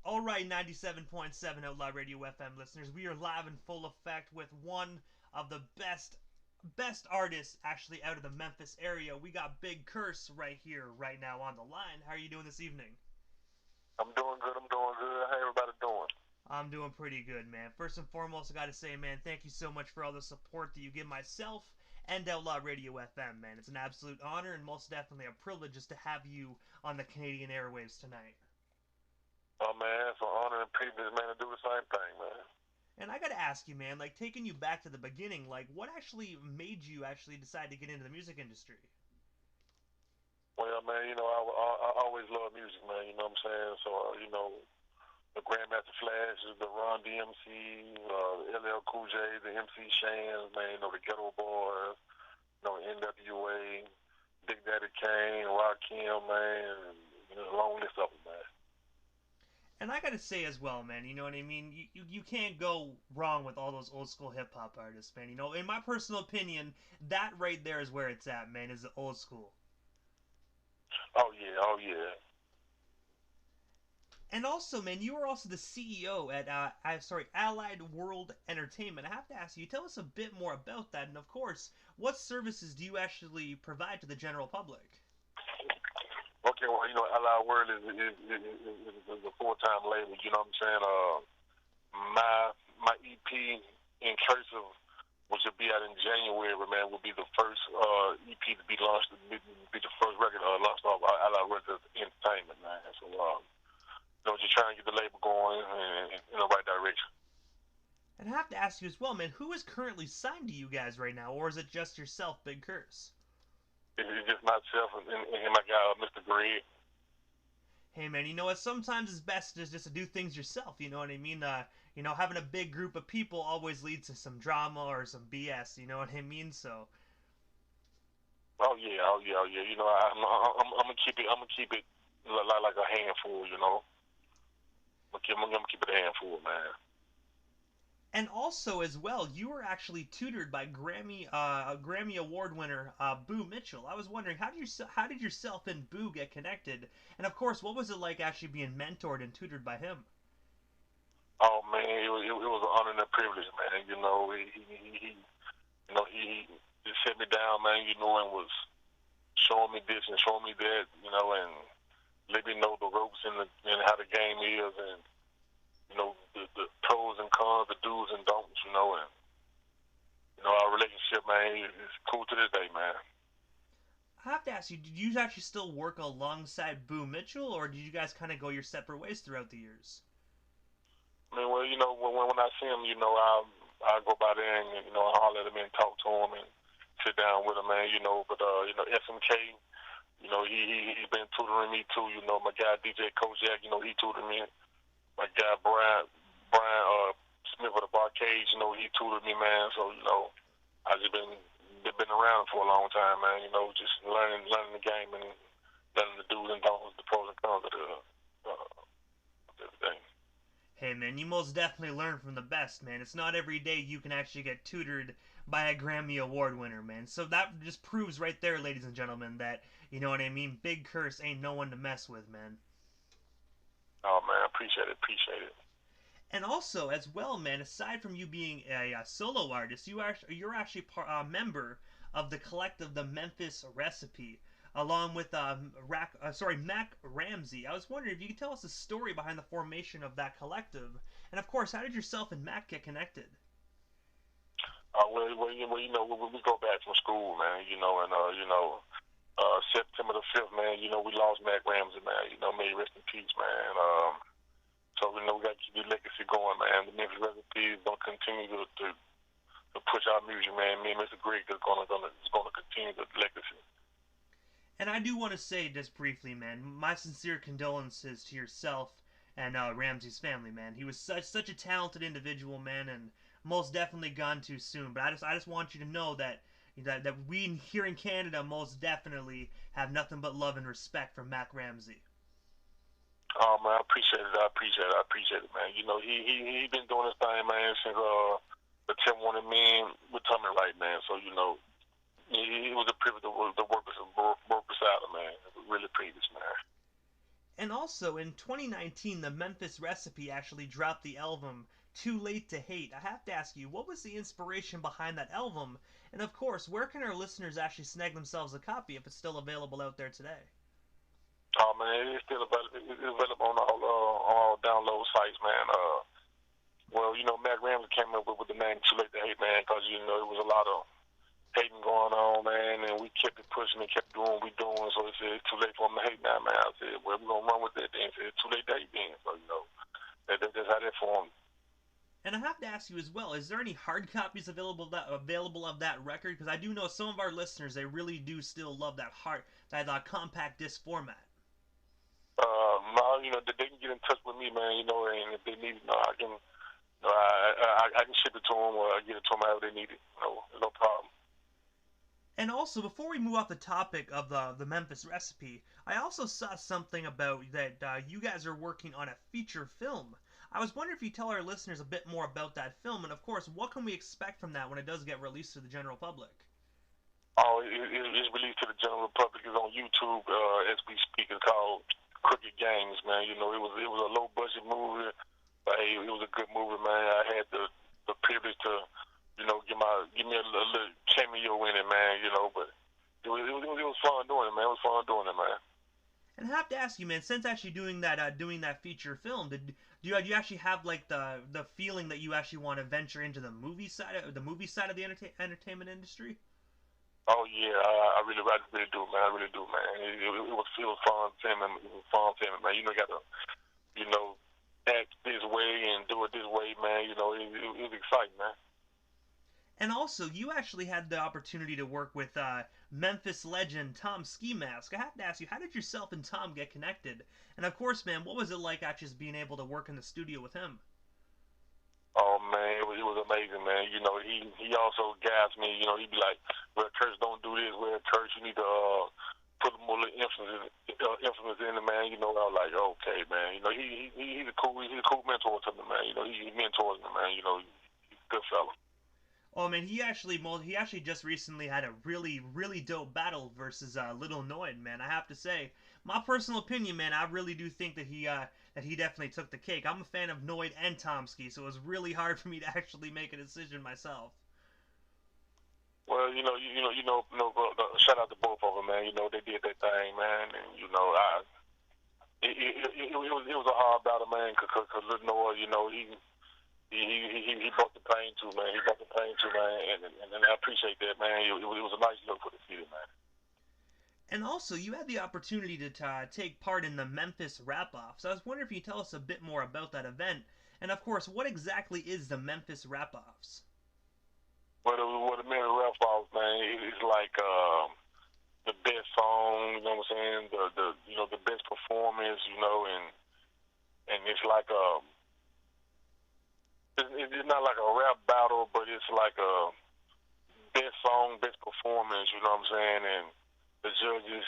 All right, 97.7 Outlaw Radio FM listeners, we are live in full effect with one of the best artists actually out of the Memphis area. We got Byg Kurse right here, right now on the line. How are you doing this evening? I'm doing good. I'm doing good. How everybody doing? I'm doing pretty good, man. First and foremost, I gotta say, man, thank you so much for all the support that you give myself and Outlaw Radio FM, man. It's an absolute honor and most definitely a privilege just to have you on the Canadian airwaves tonight. Oh man, it's an honor and privilege, man, to do the same thing, man. And I gotta ask you, man, like taking you back to the beginning, like what actually made you actually decide to get into the music industry? Well, man, I always love music, man. You know what I'm saying? So, the Grandmaster Flash, the Run DMC, LL Cool J, the MC Shans, man. The Ghetto Boys, NWA, Big Daddy Kane, Rakim, man. A long list of them, man. And I gotta say as well, man, you know what I mean? You can't go wrong with all those old school hip hop artists, man. You know, in my personal opinion, that right there is where it's at, man, is the old school. Oh yeah, oh yeah. And also, man, you are also the CEO at Allied World Entertainment. I have to ask you, tell us a bit more about that, and of course, what services do you actually provide to the general public? Okay, well, Allied World is a full-time label. You know what I'm saying? My EP in cursive, which will be out in January, man, will be the first EP to be launched. Be the first record launched off Allied World Entertainment, man. So, just trying to get the label going in the right direction. And I have to ask you as well, man, who is currently signed to you guys right now, or is it just yourself, Byg Kurse? It's just myself and my guy, Mr. Greg. Hey man, you know what? Sometimes it's best just to do things yourself. You know what I mean? Having a big group of people always leads to some drama or some BS. You know what I mean? So. Oh yeah, oh yeah, oh yeah. I'm gonna keep it like a handful. I'm gonna keep it a handful, man. And also as well, you were actually tutored by Grammy Award winner Boo Mitchell. I was wondering how did yourself and Boo get connected? And of course, what was it like actually being mentored and tutored by him? Oh man, it was an honor and a privilege, man. He just set me down, man. And was showing me this and showing me that, and let me know the ropes and how the game is, and the pros and cons, the do's and don'ts, and our relationship, man, is cool to this day, man. I have to ask you, did you actually still work alongside Boo Mitchell, or did you guys kind of go your separate ways throughout the years? I mean, well, when I see him, I go by there and I holler at him and talk to him and sit down with him, man. But SMK, he's been tutoring me too. My guy DJ Kojak, he tutored me. My guy Brian Smith of the Barcade, he tutored me, man. So I just been around for a long time, man. Just learning the game and learning the do's and don'ts, the pros and cons of everything. Hey man, you most definitely learn from the best, man. It's not every day you can actually get tutored by a Grammy Award winner, man. So that just proves right there, ladies and gentlemen, that, you know what I mean, Byg Kurse ain't no one to mess with, man. Oh man, appreciate it. And also, as well, man, aside from you being a solo artist, you're actually a member of the collective, the Memphis Recipe, along with Mac Ramsey. I was wondering if you could tell us the story behind the formation of that collective, and of course, how did yourself and Mac get connected? Well, we go back from school, man. September the 5th, man. We lost Mac Ramsey, man. May he rest in peace, man. So we got to keep the legacy going, man. The Memphis Recipe is gonna continue to push our music, man. Me and Mr. Greg is gonna continue the legacy. And I do want to say just briefly, man, my sincere condolences to yourself and Ramsey's family, man. He was such a talented individual, man, and most definitely gone too soon. But I just want you to know that we here in Canada most definitely have nothing but love and respect for Mac Ramsey. Oh man, I appreciate it, man. He been doing his thing, man, since the Tim wanted me with Tommy Wright, man. So he was a privilege to work beside him, man. Really privileged, man. And also, in 2019, the Memphis Recipe actually dropped the album Too Late to Hate. I have to ask you, what was the inspiration behind that album? And of course, where can our listeners actually snag themselves a copy if it's still available out there today? Oh man, it's still available. It's available on all download sites, man. Well, Matt Ramsey came up with the name Too Late to Hate, man, because it was a lot of hating going on, man, and we kept it pushing and kept doing what we doing. So it said it's too late for them to hate now, man. I said, well, we're gonna run with it. Then it said it's too late to hate then. So that's how that formed. And I have to ask you as well: is there any hard copies available of that record? Because I do know some of our listeners, they really do still love that compact disc format. No, they can get in touch with me, man. And if they need it, I can, I can ship it to them or get it to them however they need it. No problem. And also, before we move off the topic of the Memphis Recipe, I also saw something about that you guys are working on a feature film. I was wondering if you tell our listeners a bit more about that film, and of course, what can we expect from that when it does get released to the general public? Oh, it's released to the general public. It's on YouTube as we speak. It's called Crooked Games, man. It was a low budget movie, but hey, it was a good movie, man. I had the privilege to give me a little cameo in it, man. But it was fun doing it, man. It was fun doing it, man. And I have to ask you, man, since actually doing that feature film, do you actually have like the feeling that you actually want to venture into the movie side of the entertainment industry? Oh yeah, I really do, man. I really do, man. It was fun filming. It was fun filming, man. You got to act this way and do it this way, man. It was exciting, man. And also, you actually had the opportunity to work with Memphis legend Tom Ski Mask. I have to ask you, how did yourself and Tom get connected? And of course, man, what was it like actually just being able to work in the studio with him? Oh man, it was amazing, man. He also guides me. He'd be like, "Well, Kurse, don't do this. Well, Kurse, you need to put more emphasis in it, man." I was like, "Okay, man." He's a cool mentor to me, man. He mentors me, man. He's a good fella. Oh man, he actually just recently had a really dope battle versus Little Noid, man. I have to say, my personal opinion, man, I really do think that he definitely took the cake. I'm a fan of Noid and Tomsky, so it was really hard for me to actually make a decision myself. Well, shout out to both of them, man. They did their thing, man, and it was a hard battle, man, because Little Noid, he brought the pain too, man. He brought the pain too, man, and I appreciate that, man. It was a nice look for the city, man. And also, you had the opportunity to take part in the Memphis Wrap Off. So I was wondering if you could tell us a bit more about that event, and of course, what exactly is the Memphis Wrap Offs? Well, the Memphis Wrap Off, man, it's like the best song, you know what I'm saying? The best performance, and it's like it's not like a rap battle, but it's like a best song, best performance, you know what I'm saying? And the judges,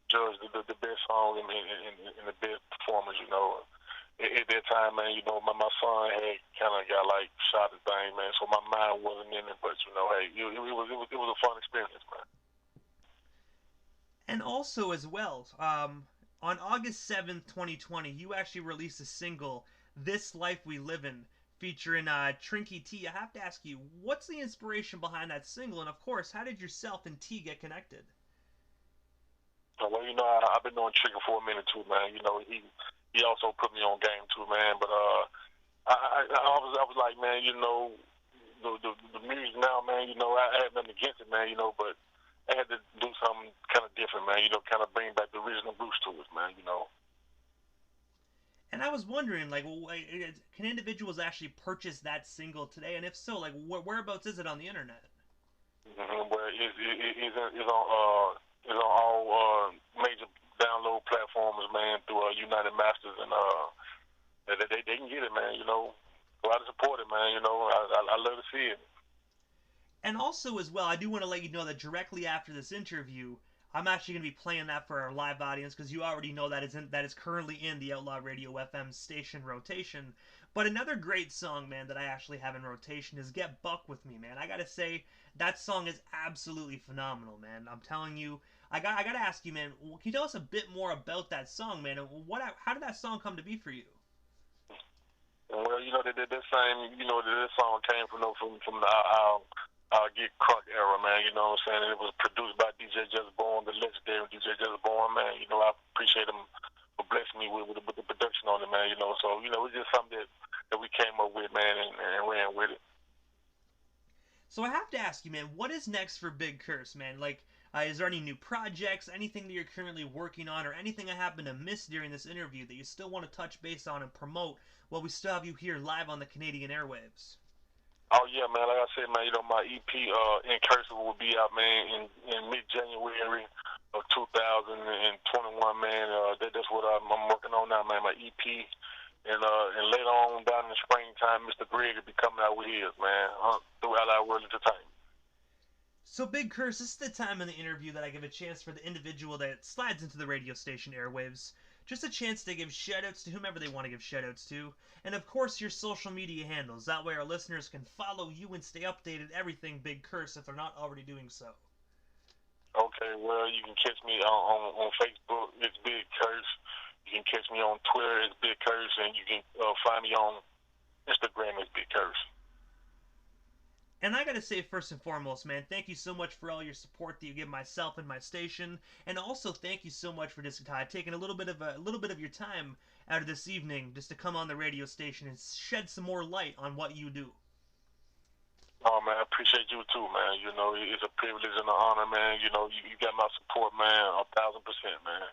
judge the best song and the best performance, At that time, man, my son had kind of got like shot at thing, man, so my mind wasn't in it, but hey, it was a fun experience, man. And also as well, on August 7th, 2020, you actually released a single, This Life We Live In, featuring Trinky T. I have to ask you, what's the inspiration behind that single? And of course, how did yourself and T get connected? Well, I've been knowing Trigger for a minute too, man. He also put me on game too, man. But I was like, man, the music now, man. I had nothing against it, man. But I had to do something kind of different, man. Kind of bring back the original roots to it, man. And I was wondering, like, can individuals actually purchase that single today? And if so, like, whereabouts is it on the internet? Well, it's on all major download platforms, man, through United Masters, and they can get it, man. Go out and support it, man. I love to see it. And also, as well, I do want to let you know that directly after this interview, I'm actually going to be playing that for our live audience, because you already know that is currently in the Outlaw Radio FM station rotation. But another great song, man, that I actually have in rotation is Get Buck With Me, man. I gotta say, that song is absolutely phenomenal, man. I'm telling you, I gotta ask you, man. Can you tell us a bit more about that song, man? And how did that song come to be for you? Well, this same, this song came from our Get Crunk era, man. You know what I'm saying? And it was produced by DJ Just Born, the legendary DJ Just Born, man. You know, I appreciate him for blessing me with the production on it, man. You know, so it's just something that we came up with, man, and ran with it. So I have to ask you, man, what is next for Byg Kurse, man? Like, is there any new projects, anything that you're currently working on, or anything I happen to miss during this interview that you still want to touch base on and promote while we still have you here live on the Canadian airwaves? Oh yeah, man. Like I said, man, my EP in cursive will be out, man, in mid-January of 2021, man. That's what I'm working on now, man. My EP, and later on down in the springtime, Mr. Greg will be coming out with his, man, throughout our world entertainment. So, Byg Kurse, this is the time in the interview that I give a chance for the individual that slides into the radio station airwaves. Just a chance to give shoutouts to whomever they want to give shoutouts to. And of course, your social media handles. That way our listeners can follow you and stay updated everything Byg Kurse if they're not already doing so. Okay, well, you can catch me on Facebook. It's Byg Kurse. You can catch me on Twitter. It's Byg Kurse. And you can find me on Instagram. It's Byg Kurse. And I gotta say, first and foremost, man, thank you so much for all your support that you give myself and my station, and also thank you so much for just taking a little bit of your time out of this evening just to come on the radio station and shed some more light on what you do. Oh man, I appreciate you too, man. You know, it's a privilege and an honor, man. You know, you got my support, man, 1,000%, man.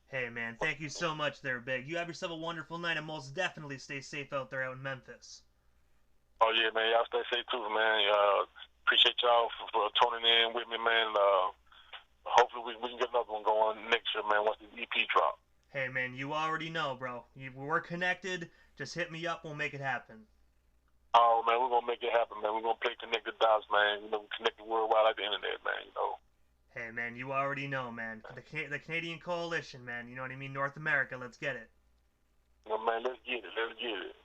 Hey, man, thank you so much there, Byg. You have yourself a wonderful night, and most definitely stay safe out there out in Memphis. Oh yeah, man. Y'all stay safe too, man. Appreciate y'all for tuning in with me, man. Hopefully we can get another one going next year, man, once the EP drop. Hey, man, you already know, bro. We're connected. Just hit me up. We'll make it happen. Oh, man, we're going to make it happen, man. We're going to play connected dots, man. You know, connected worldwide like the internet, man, you know. Hey, man, you already know, man. The Canadian Coalition, man. You know what I mean? North America, let's get it. Well, man, let's get it. Let's get it.